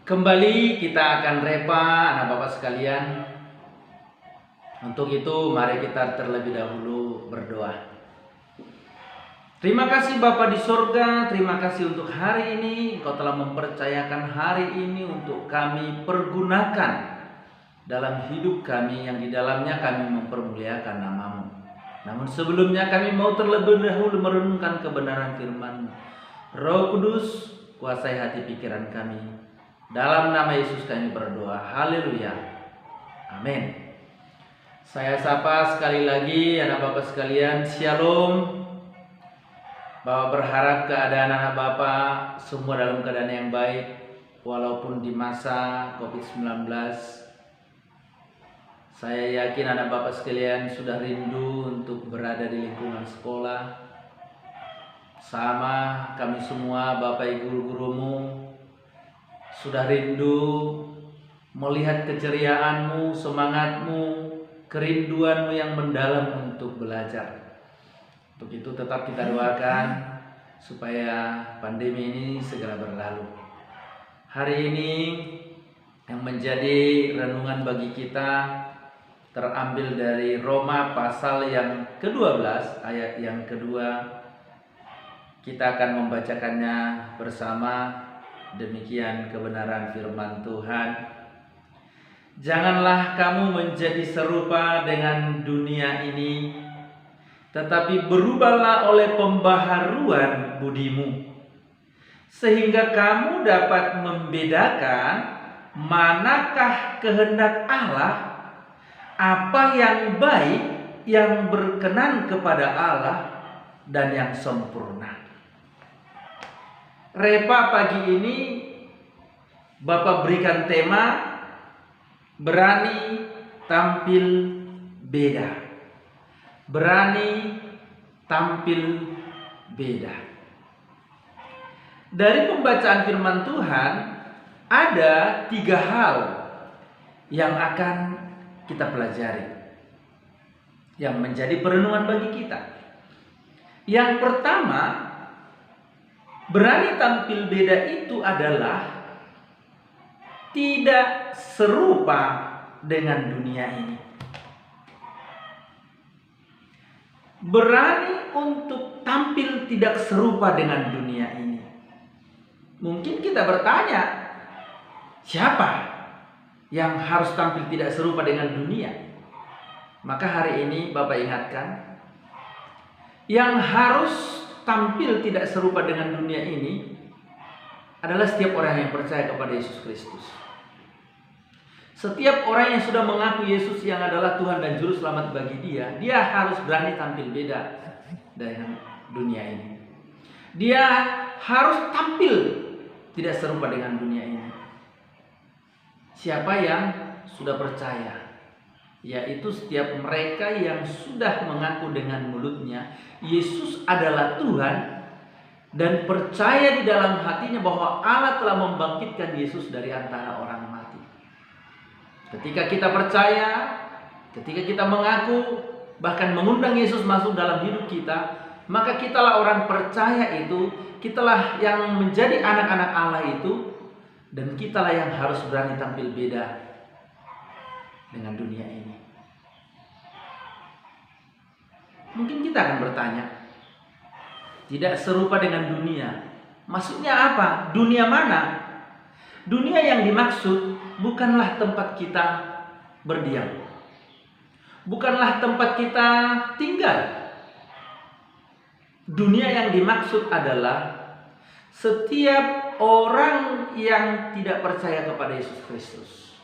Kembali kita akan repa anak bapak sekalian. Untuk itu mari kita terlebih dahulu berdoa. Terima kasih Bapa di sorga, terima kasih untuk hari ini. Engkau telah mempercayakan hari ini untuk kami pergunakan dalam hidup kami yang di dalamnya kami mempermuliakan nama-Mu. Namun sebelumnya kami mau terlebih dahulu merenungkan kebenaran firman-Mu. Roh Kudus, kuasai hati pikiran kami. Dalam nama Yesus kami berdoa. Haleluya. Amin. Saya sapa sekali lagi anak bapak sekalian. Shalom. Bapak berharap keadaan anak bapak semua dalam keadaan yang baik. Walaupun di masa COVID-19. Saya yakin anak bapak sekalian sudah rindu untuk berada di lingkungan sekolah. Sama kami semua Bapak Ibu guru-gurumu sudah rindu melihat keceriaanmu, semangatmu, kerinduanmu yang mendalam untuk belajar. Untuk itu tetap kita doakan supaya pandemi ini segera berlalu. Hari ini yang menjadi renungan bagi kita terambil dari Roma pasal yang ke-12 ayat yang kedua. Kita akan membacakannya bersama. Demikian kebenaran firman Tuhan. Janganlah kamu menjadi serupa dengan dunia ini, tetapi berubahlah oleh pembaharuan budimu, sehingga kamu dapat membedakan manakah kehendak Allah, apa yang baik, yang berkenan kepada Allah, dan yang sempurna. Repa pagi ini Bapak berikan tema berani tampil beda. Berani tampil beda. Dari pembacaan firman Tuhan ada 3 hal yang akan kita pelajari, yang menjadi perenungan bagi kita. Yang pertama, berani tampil beda itu adalah tidak serupa dengan dunia ini. Berani untuk tampil tidak serupa dengan dunia ini. Mungkin kita bertanya, siapa yang harus tampil tidak serupa dengan dunia? Maka hari ini Bapak ingatkan, yang harus tampil tidak serupa dengan dunia ini adalah setiap orang yang percaya kepada Yesus Kristus. Setiap orang yang sudah mengaku Yesus yang adalah Tuhan dan Juru Selamat bagi dia harus berani tampil beda dengan dunia ini. Dia harus tampil tidak serupa dengan dunia ini. Siapa yang sudah percaya? Yaitu setiap mereka yang sudah mengaku dengan mulutnya Yesus adalah Tuhan dan percaya di dalam hatinya bahwa Allah telah membangkitkan Yesus dari antara orang mati. Ketika kita percaya, ketika kita mengaku, bahkan mengundang Yesus masuk dalam hidup kita, maka kitalah orang percaya itu, kitalah yang menjadi anak-anak Allah itu, dan kitalah yang harus berani tampil beda dengan dunia ini. Mungkin kita akan bertanya, tidak serupa dengan dunia. Maksudnya apa? Dunia mana? Dunia yang dimaksud bukanlah tempat kita berdiam. Bukanlah tempat kita tinggal. Dunia yang dimaksud adalah setiap orang yang tidak percaya kepada Yesus Kristus.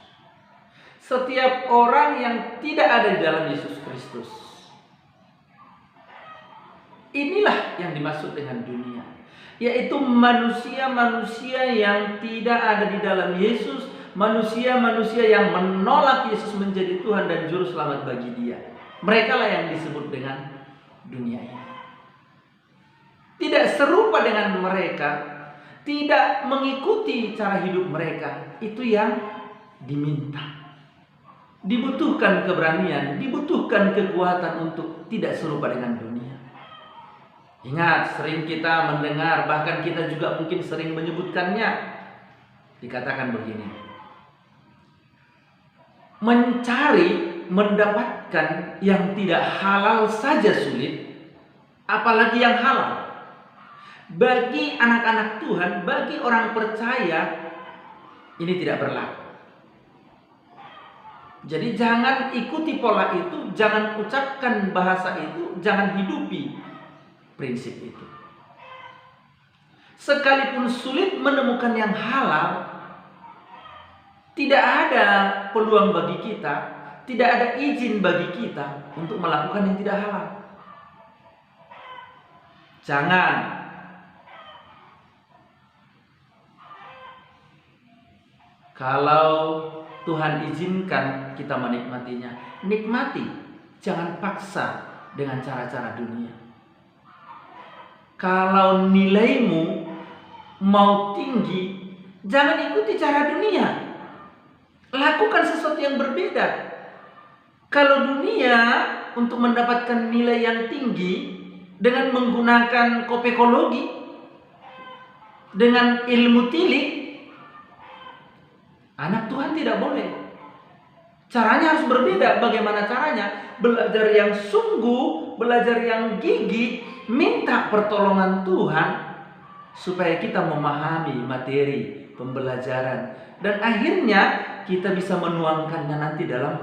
Setiap orang yang tidak ada di dalam Yesus Kristus. Inilah yang dimaksud dengan dunia, yaitu manusia-manusia yang tidak ada di dalam Yesus, manusia-manusia yang menolak Yesus menjadi Tuhan dan Juru Selamat bagi dia. Merekalah yang disebut dengan dunia ini. Tidak serupa dengan mereka, tidak mengikuti cara hidup mereka, itu yang diminta. Dibutuhkan keberanian, dibutuhkan kekuatan untuk tidak serupa dengan dunia. Ingat, sering kita mendengar, bahkan kita juga mungkin sering menyebutkannya. Dikatakan begini, mencari, mendapatkan yang tidak halal saja sulit, apalagi yang halal. Bagi anak-anak Tuhan, bagi orang percaya, ini tidak berlaku. Jadi jangan ikuti pola itu, jangan ucapkan bahasa itu, jangan hidupi prinsip itu. Sekalipun sulit menemukan yang halal, tidak ada peluang bagi kita, tidak ada izin bagi kita untuk melakukan yang tidak halal. Jangan kalau Tuhan izinkan kita menikmatinya, nikmati, jangan paksa dengan cara-cara dunia. Kalau nilaimu mau tinggi, jangan ikuti cara dunia. Lakukan sesuatu yang berbeda. Kalau dunia untuk mendapatkan nilai yang tinggi dengan menggunakan kopekologi, dengan ilmu tilik, anak Tuhan tidak boleh. Caranya harus berbeda. Bagaimana caranya? Belajar yang sungguh, belajar yang gigih, minta pertolongan Tuhan supaya kita memahami materi pembelajaran dan akhirnya kita bisa menuangkannya nanti dalam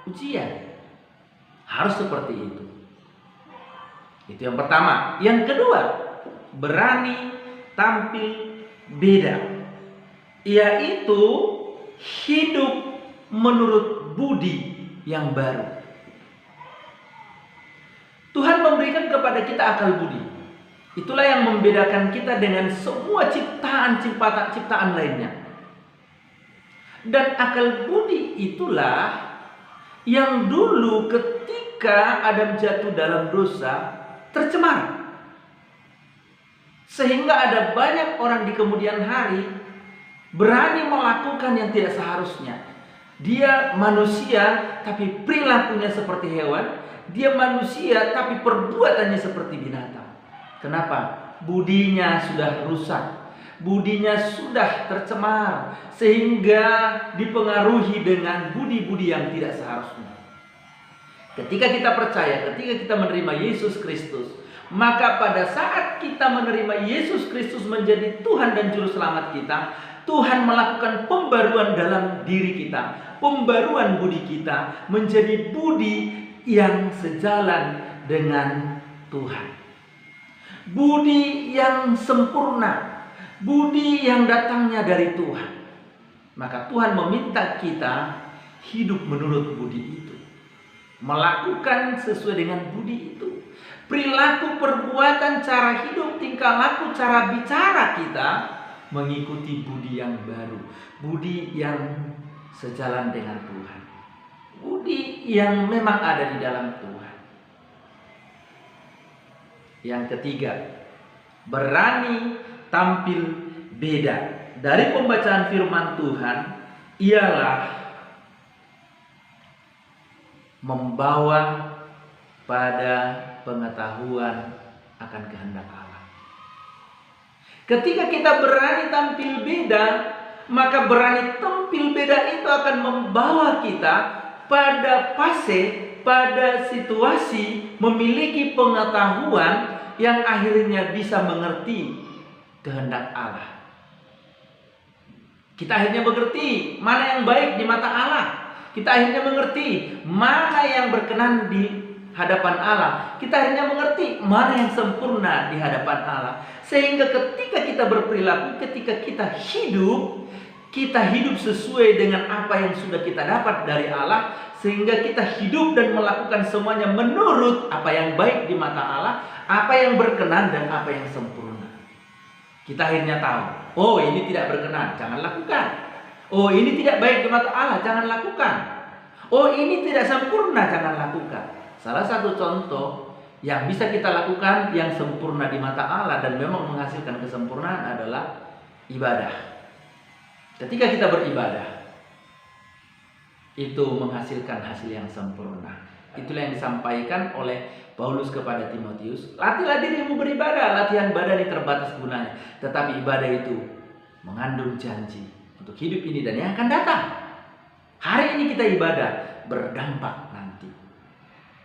ujian. Harus seperti itu. Itu yang pertama. Yang kedua, berani tampil beda, yaitu hidup menurut budi yang baru. Tuhan memberikan kepada kita akal budi. Itulah yang membedakan kita dengan semua ciptaan lainnya. Dan akal budi itulah yang dulu ketika Adam jatuh dalam dosa tercemar. Sehingga ada banyak orang di kemudian hari berani melakukan yang tidak seharusnya. Dia manusia tapi perilakunya seperti hewan. Dia manusia tapi perbuatannya seperti binatang. Kenapa? Budinya sudah rusak. Budinya sudah tercemar sehingga dipengaruhi dengan budi-budi yang tidak seharusnya. Ketika kita percaya, ketika kita menerima Yesus Kristus, maka pada saat kita menerima Yesus Kristus menjadi Tuhan dan Juru Selamat kita, Tuhan melakukan pembaruan dalam diri kita, pembaruan budi kita menjadi budi yang sejalan dengan Tuhan. Budi yang sempurna, budi yang datangnya dari Tuhan. Maka Tuhan meminta kita hidup menurut budi itu, melakukan sesuai dengan budi itu. Perilaku, perbuatan, cara hidup, tingkah laku, cara bicara kita mengikuti budi yang baru, budi yang sejalan dengan Tuhan, budi yang memang ada di dalam Tuhan. Yang ketiga, berani tampil beda. Dari pembacaan firman Tuhan ialah membawa pada pengetahuan akan kehendak Allah. Ketika kita berani tampil beda, maka berani tampil beda itu akan membawa kita pada fase, pada situasi memiliki pengetahuan yang akhirnya bisa mengerti kehendak Allah. Kita akhirnya mengerti mana yang baik di mata Allah. Kita akhirnya mengerti mana yang berkenan di hadapan Allah. Kita akhirnya mengerti mana yang sempurna di hadapan Allah. Sehingga ketika kita berperilaku, ketika kita hidup sesuai dengan apa yang sudah kita dapat dari Allah. Sehingga kita hidup dan melakukan semuanya menurut apa yang baik di mata Allah, apa yang berkenan dan apa yang sempurna. Kita akhirnya tahu, oh ini tidak berkenan, jangan lakukan. Oh ini tidak baik di mata Allah, jangan lakukan. Oh ini tidak sempurna, jangan lakukan. Salah satu contoh yang bisa kita lakukan yang sempurna di mata Allah dan memang menghasilkan kesempurnaan adalah ibadah. Ketika kita beribadah, itu menghasilkan hasil yang sempurna. Itulah yang disampaikan oleh Paulus kepada Timotius. Latihlah dirimu beribadah. Latihan badan ini terbatas gunanya, tetapi ibadah itu mengandung janji. untuk hidup ini dan yang akan datang. Hari ini kita ibadah berdampak nanti.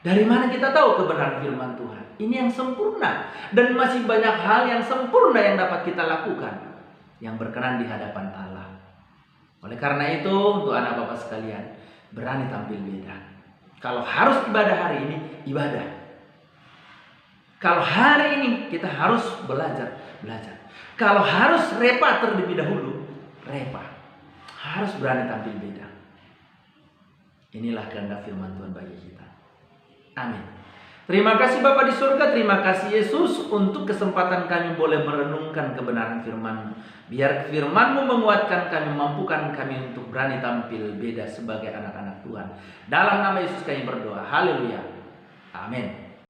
Dari mana kita tahu kebenaran firman Tuhan? Ini yang sempurna. Dan masih banyak hal yang sempurna yang dapat kita lakukan, yang berkenan di hadapan Allah. Oleh karena itu, untuk anak Bapak sekalian, berani tampil beda. Kalau harus ibadah hari ini, ibadah. Kalau hari ini kita harus belajar. Kalau harus repa terlebih dahulu, repa. Harus berani tampil beda. Inilah kehendak firman Tuhan bagi kita. Amin. Terima kasih Bapa di surga, terima kasih Yesus untuk kesempatan kami boleh merenungkan kebenaran firman-Mu. Biar firman-Mu menguatkan kami, mampukan kami untuk berani tampil beda sebagai anak-anak Tuhan. Dalam nama Yesus kami berdoa. Haleluya. Amin.